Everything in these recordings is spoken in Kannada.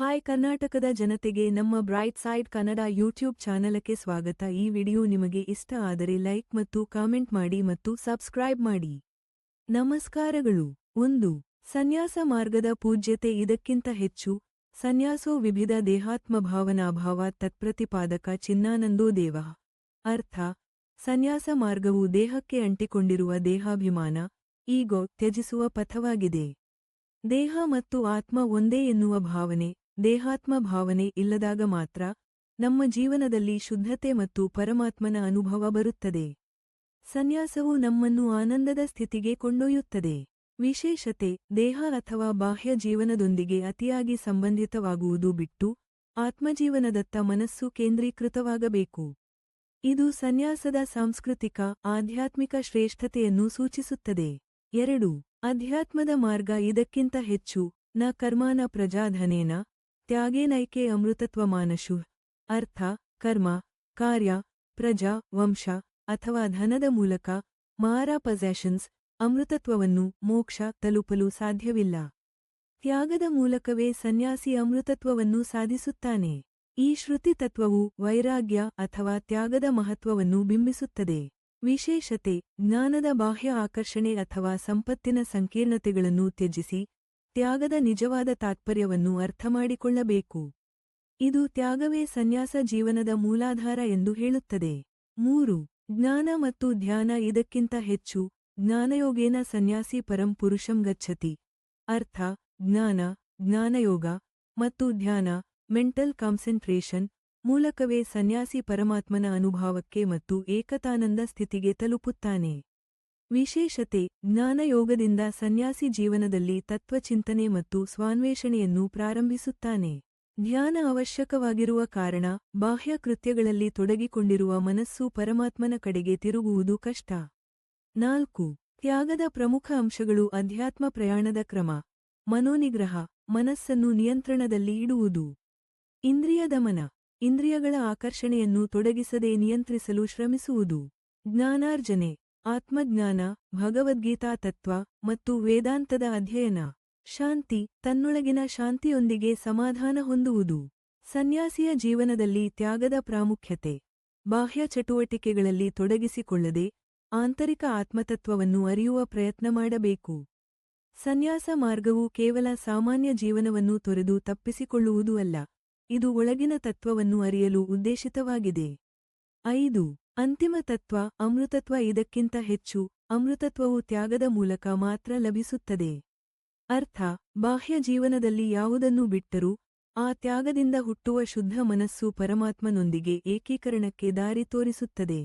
ಹಾಯ್ ಕರ್ನಾಟಕದ ಜನತೆಗೆ ನಮ್ಮ ಬ್ರೈಟ್ ಸೈಡ್ ಕನ್ನಡ ಯೂಟ್ಯೂಬ್ ಚಾನಲಕ್ಕೆ ಸ್ವಾಗತ. ಈ ವಿಡಿಯೋ ನಿಮಗೆ ಇಷ್ಟ ಆದರೆ ಲೈಕ್ ಮತ್ತು ಕಾಮೆಂಟ್ ಮಾಡಿ ಮತ್ತು ಸಬ್ಸ್ಕ್ರೈಬ್ ಮಾಡಿ. ನಮಸ್ಕಾರಗಳು. 1. ಸನ್ಯಾಸ ಮಾರ್ಗದ ಪೂಜ್ಯತೆ. ಇದಕ್ಕಿಂತ ಹೆಚ್ಚು ಸನ್ಯಾಸೋ ವಿಭಿದ ದೇಹಾತ್ಮಭಾವನಾಭಾವ ತತ್ಪ್ರತಿಪಾದಕ ಚಿನ್ನಾನಂದೋ ದೇವ. ಅರ್ಥ: ಸನ್ಯಾಸ ಮಾರ್ಗವು ದೇಹಕ್ಕೆ ಅಂಟಿಕೊಂಡಿರುವ ದೇಹಾಭಿಮಾನ, ಈಗೋ ತ್ಯಜಿಸುವ ಪಥವಾಗಿದೆ. ದೇಹ ಮತ್ತು ಆತ್ಮ ಒಂದೇ ಎನ್ನುವ ಭಾವನೆ, ದೇಹಾತ್ಮ ಭಾವನೆ ಇಲ್ಲದಾಗ ಮಾತ್ರ ನಮ್ಮ ಜೀವನದಲ್ಲಿ ಶುದ್ಧತೆ ಮತ್ತು ಪರಮಾತ್ಮನ ಅನುಭವ ಬರುತ್ತದೆ. ಸನ್ಯಾಸವು ನಮ್ಮನ್ನು ಆನಂದದ ಸ್ಥಿತಿಗೆ ಕೊಂಡೊಯ್ಯುತ್ತದೆ. ವಿಶೇಷತೆ: ದೇಹ ಅಥವಾ ಬಾಹ್ಯ ಜೀವನದೊಂದಿಗೆ ಅತಿಯಾಗಿ ಸಂಬಂಧಿತವಾಗುವುದು ಬಿಟ್ಟು ಆತ್ಮಜೀವನದತ್ತ ಮನಸ್ಸು ಕೇಂದ್ರೀಕೃತವಾಗಬೇಕು. ಇದು ಸನ್ಯಾಸದ ಸಾಂಸ್ಕೃತಿಕ, ಆಧ್ಯಾತ್ಮಿಕ ಶ್ರೇಷ್ಠತೆಯನ್ನು ಸೂಚಿಸುತ್ತದೆ. 2. ಅಧ್ಯಾತ್ಮದ ಮಾರ್ಗ. ಇದಕ್ಕಿಂತ ಹೆಚ್ಚು ನ ಕರ್ಮಾನ ಪ್ರಜಾಧನೇನ ತ್ಯಾಗೇನೈಕೆ ಅಮೃತತ್ವಮಾನಶು. ಅರ್ಥ: ಕರ್ಮ, ಕಾರ್ಯ, ಪ್ರಜಾ, ವಂಶ ಅಥವಾ ಧನದ ಮೂಲಕ ಮಾರಾ ಪೊಸೆಷನ್ಸ್ ಅಮೃತತ್ವವನ್ನು, ಮೋಕ್ಷ ತಲುಪಲು ಸಾಧ್ಯವಿಲ್ಲ. ತ್ಯಾಗದ ಮೂಲಕವೇ ಸನ್ಯಾಸಿ ಅಮೃತತ್ವವನ್ನು ಸಾಧಿಸುತ್ತಾನೆ. ಈ ಶ್ರುತಿ ತತ್ವವು ವೈರಾಗ್ಯ ಅಥವಾ ತ್ಯಾಗದ ಮಹತ್ವವನ್ನು ಬಿಂಬಿಸುತ್ತದೆ. ವಿಶೇಷತೆ: ಜ್ಞಾನದ ಬಾಹ್ಯ ಆಕರ್ಷಣೆ ಅಥವಾ ಸಂಪತ್ತಿನ ಸಂಕೀರ್ಣತೆಗಳನ್ನು ತ್ಯಜಿಸಿ ತ್ಯಾಗದ ನಿಜವಾದ ತಾತ್ಪರ್ಯವನ್ನು ಅರ್ಥಮಾಡಿಕೊಳ್ಳಬೇಕು. ಇದು ತ್ಯಾಗವೇ ಸನ್ಯಾಸ ಜೀವನದ ಮೂಲಾಧಾರ ಎಂದು ಹೇಳುತ್ತದೆ. 3. ಜ್ಞಾನ ಮತ್ತು ಧ್ಯಾನ. ಇದಕ್ಕಿಂತ ಹೆಚ್ಚು ಜ್ಞಾನಯೋಗೇನ ಸನ್ಯಾಸಿ ಪರಂ ಪುರುಷಂ ಗಚ್ಚತಿ. ಅರ್ಥ: ಜ್ಞಾನ, ಜ್ಞಾನಯೋಗ ಮತ್ತು ಧ್ಯಾನ ಮೆಂಟಲ್ ಕಾನ್ಸಂಟ್ರೇಷನ್ ಮೂಲಕವೇ ಸನ್ಯಾಸಿ ಪರಮಾತ್ಮನ ಅನುಭವಕ್ಕೆ ಮತ್ತು ಏಕತಾನಂದ ಸ್ಥಿತಿಗೆ ತಲುಪುತ್ತಾನೆ. ವಿಶೇಷತೆ: ಜ್ಞಾನಯೋಗದಿಂದ ಸನ್ಯಾಸಿ ಜೀವನದಲ್ಲಿ ತತ್ವಚಿಂತನೆ ಮತ್ತು ಸ್ವಾನ್ವೇಷಣೆಯನ್ನು ಪ್ರಾರಂಭಿಸುತ್ತಾನೆ. ಧ್ಯಾನ ಅವಶ್ಯಕವಾಗಿರುವ ಕಾರಣ ಬಾಹ್ಯ ಕೃತ್ಯಗಳಲ್ಲಿ ತೊಡಗಿಕೊಂಡಿರುವ ಮನಸ್ಸು ಪರಮಾತ್ಮನ ಕಡೆಗೆ ತಿರುಗುವುದು ಕಷ್ಟ. 4. ತ್ಯಾಗದ ಪ್ರಮುಖ ಅಂಶಗಳು. ಅಧ್ಯಾತ್ಮ ಪ್ರಯಾಣದ ಕ್ರಮ. ಮನೋನಿಗ್ರಹ, ಮನಸ್ಸನ್ನು ನಿಯಂತ್ರಣದಲ್ಲಿ ಇಡುವುದು. ಇಂದ್ರಿಯ ದಮನ, ಇಂದ್ರಿಯಗಳ ಆಕರ್ಷಣೆಯನ್ನು ತೊಡಗಿಸದೆ ನಿಯಂತ್ರಿಸಲು ಶ್ರಮಿಸುವುದು. ಜ್ಞಾನಾರ್ಜನೆ, ಆತ್ಮಜ್ಞಾನ, ಭಗವದ್ಗೀತಾ ತತ್ವ ಮತ್ತು ವೇದಾಂತದ ಅಧ್ಯಯನ. ಶಾಂತಿ, ತನ್ನೊಳಗಿನ ಶಾಂತಿಯೊಂದಿಗೆ ಸಮಾಧಾನ ಹೊಂದುವುದು. ಸನ್ಯಾಸಿಯ ಜೀವನದಲ್ಲಿ ತ್ಯಾಗದ ಪ್ರಾಮುಖ್ಯತೆ. ಬಾಹ್ಯ ಚಟುವಟಿಕೆಗಳಲ್ಲಿ ತೊಡಗಿಸಿಕೊಳ್ಳದೆ ಆಂತರಿಕ ಆತ್ಮತತ್ವವನ್ನು ಅರಿಯುವ ಪ್ರಯತ್ನ ಮಾಡಬೇಕು. ಸನ್ಯಾಸ ಮಾರ್ಗವು ಕೇವಲ ಸಾಮಾನ್ಯ ಜೀವನವನ್ನು ತೊರೆದು ತಪ್ಪಿಸಿಕೊಳ್ಳುವುದೂ ಅಲ್ಲ, ಇದು ಒಳಗಿನ ತತ್ವವನ್ನು ಅರಿಯಲು ಉದ್ದೇಶಿತವಾಗಿದೆ. 5. ಅಂತಿಮ ತತ್ವ. ಅಮೃತತ್ವ. ಇದಕ್ಕಿಂತ ಹೆಚ್ಚು ಅಮೃತತ್ವವು ತ್ಯಾಗದ ಮೂಲಕ ಮಾತ್ರ ಲಭಿಸುತ್ತದೆ. ಅರ್ಥ: ಬಾಹ್ಯ ಜೀವನದಲ್ಲಿ ಯಾವುದನ್ನು ಬಿಟ್ಟರೂ ಆ ತ್ಯಾಗದಿಂದ ಹುಟ್ಟುವ ಶುದ್ಧ ಮನಸ್ಸು ಪರಮಾತ್ಮನೊಂದಿಗೆ ಏಕೀಕರಣಕ್ಕೆ ದಾರಿ ತೋರಿಸುತ್ತದೆ.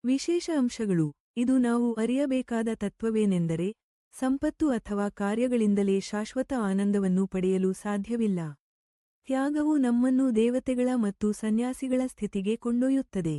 ವಿಶೇಷ ಅಂಶಗಳು. ಇದು ನಾವು ಅರಿಯಬೇಕಾದ ತತ್ವವೇನೆಂದರೆ, ಸಂಪತ್ತು ಅಥವಾ ಕಾರ್ಯಗಳಿಂದಲೇ ಶಾಶ್ವತ ಆನಂದವನ್ನು ಪಡೆಯಲು ಸಾಧ್ಯವಿಲ್ಲ. ತ್ಯಾಗವು ನಮ್ಮನ್ನು ದೇವತೆಗಳ ಮತ್ತು ಸನ್ಯಾಸಿಗಳ ಸ್ಥಿತಿಗೆ ಕೊಂಡೊಯ್ಯುತ್ತದೆ.